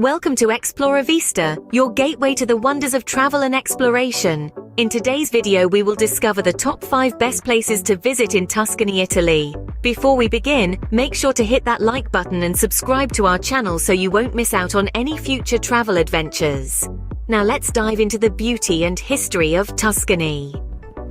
Welcome to Xploravista, your gateway to the wonders of travel and exploration. In today's video, we will discover the top 5 best places to visit in Tuscany, Italy. Before we begin, make sure to hit that like button and subscribe to our channel so you won't miss out on any future travel adventures. Now let's dive into the beauty and history of Tuscany.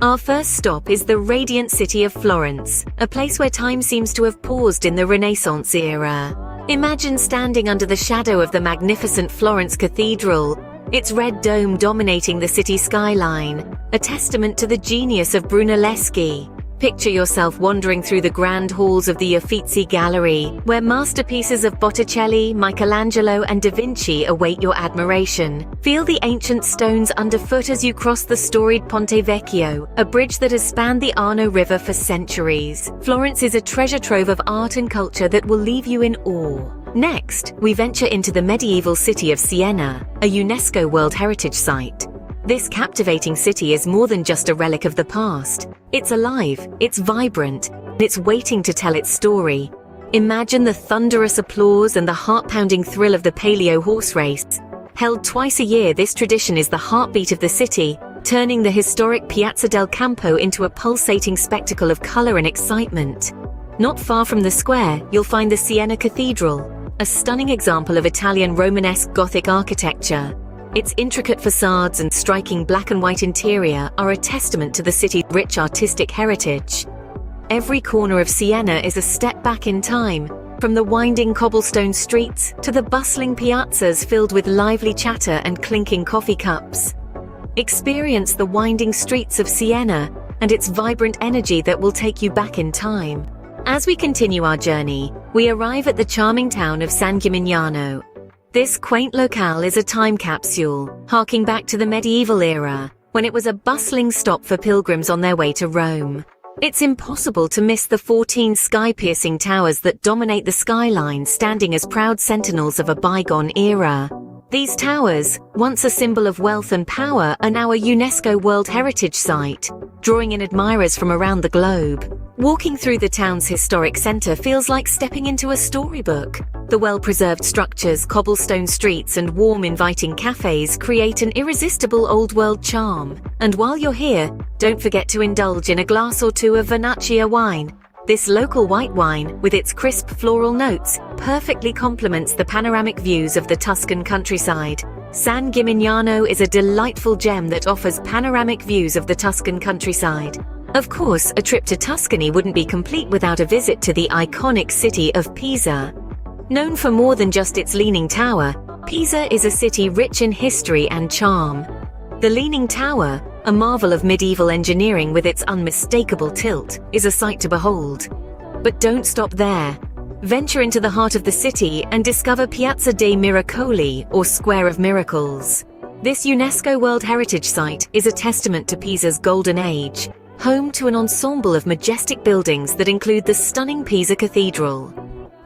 Our first stop is the radiant city of Florence, a place where time seems to have paused in the Renaissance era. Imagine standing under the shadow of the magnificent Florence Cathedral, its red dome dominating the city skyline, a testament to the genius of Brunelleschi. Picture yourself wandering through the grand halls of the Uffizi Gallery, where masterpieces of Botticelli, Michelangelo, and Da Vinci await your admiration. Feel the ancient stones underfoot as you cross the storied Ponte Vecchio, a bridge that has spanned the Arno River for centuries. Florence is a treasure trove of art and culture that will leave you in awe. Next, we venture into the medieval city of Siena, a UNESCO World Heritage Site. This captivating city is more than just a relic of the past. It's alive, it's vibrant, and it's waiting to tell its story. Imagine the thunderous applause and the heart-pounding thrill of the Palio horse race. Held twice a year, this tradition is the heartbeat of the city, turning the historic Piazza del Campo into a pulsating spectacle of color and excitement. Not far from the square, you'll find the Siena Cathedral, a stunning example of Italian Romanesque Gothic architecture. Its intricate facades and striking black and white interior are a testament to the city's rich artistic heritage. Every corner of Siena is a step back in time, from the winding cobblestone streets to the bustling piazzas filled with lively chatter and clinking coffee cups. Experience the winding streets of Siena and its vibrant energy that will take you back in time. As we continue our journey, we arrive at the charming town of San Gimignano. This quaint locale is a time capsule, harking back to the medieval era, when it was a bustling stop for pilgrims on their way to Rome. It's impossible to miss the 14 sky-piercing towers that dominate the skyline, standing as proud sentinels of a bygone era. These towers, once a symbol of wealth and power, are now a UNESCO World Heritage Site, drawing in admirers from around the globe. Walking through the town's historic center feels like stepping into a storybook. The well-preserved structures, cobblestone streets, and warm, inviting cafes create an irresistible old-world charm. And while you're here, don't forget to indulge in a glass or two of Vernaccia wine. This local white wine, with its crisp floral notes, perfectly complements the panoramic views of the Tuscan countryside. San Gimignano is a delightful gem that offers panoramic views of the Tuscan countryside. Of course, a trip to Tuscany wouldn't be complete without a visit to the iconic city of Pisa. Known for more than just its Leaning Tower, Pisa is a city rich in history and charm. The Leaning Tower, a marvel of medieval engineering with its unmistakable tilt, is a sight to behold. But don't stop there. Venture into the heart of the city and discover Piazza dei Miracoli, or Square of Miracles. This UNESCO World Heritage Site is a testament to Pisa's golden age, home to an ensemble of majestic buildings that include the stunning Pisa Cathedral.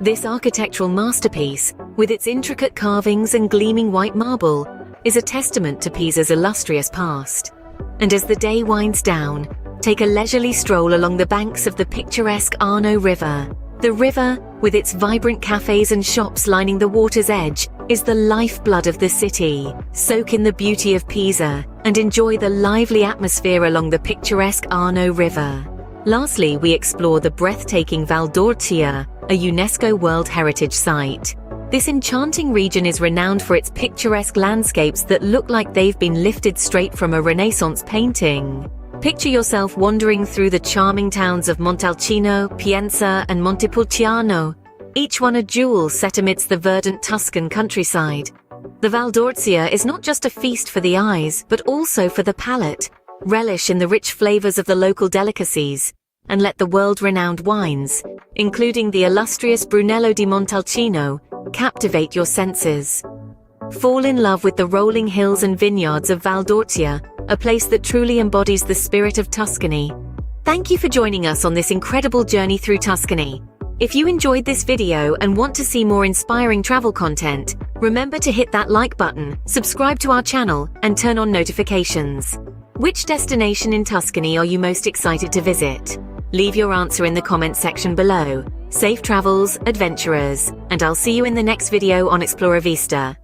This architectural masterpiece, with its intricate carvings and gleaming white marble, is a testament to Pisa's illustrious past. And as the day winds down, take a leisurely stroll along the banks of the picturesque Arno River. The river, with its vibrant cafes and shops lining the water's edge, is the lifeblood of the city. Soak in the beauty of Pisa and enjoy the lively atmosphere along the picturesque Arno River. Lastly, we explore the breathtaking Val d'Orcia, a UNESCO World Heritage Site. This enchanting region is renowned for its picturesque landscapes that look like they've been lifted straight from a Renaissance painting. Picture yourself wandering through the charming towns of Montalcino, Pienza, and Montepulciano, each one a jewel set amidst the verdant Tuscan countryside. The Val d'Orcia is not just a feast for the eyes, but also for the palate. Relish in the rich flavors of the local delicacies, and let the world-renowned wines, including the illustrious Brunello di Montalcino, captivate your senses. Fall in love with the rolling hills and vineyards of Val d'Orcia, a place that truly embodies the spirit of Tuscany. Thank you for joining us on this incredible journey through Tuscany. If you enjoyed this video and want to see more inspiring travel content, remember to hit that like button, subscribe to our channel, and turn on notifications. Which destination in Tuscany are you most excited to visit? Leave your answer in the comments section below. Safe travels, adventurers, and I'll see you in the next video on Xploravista.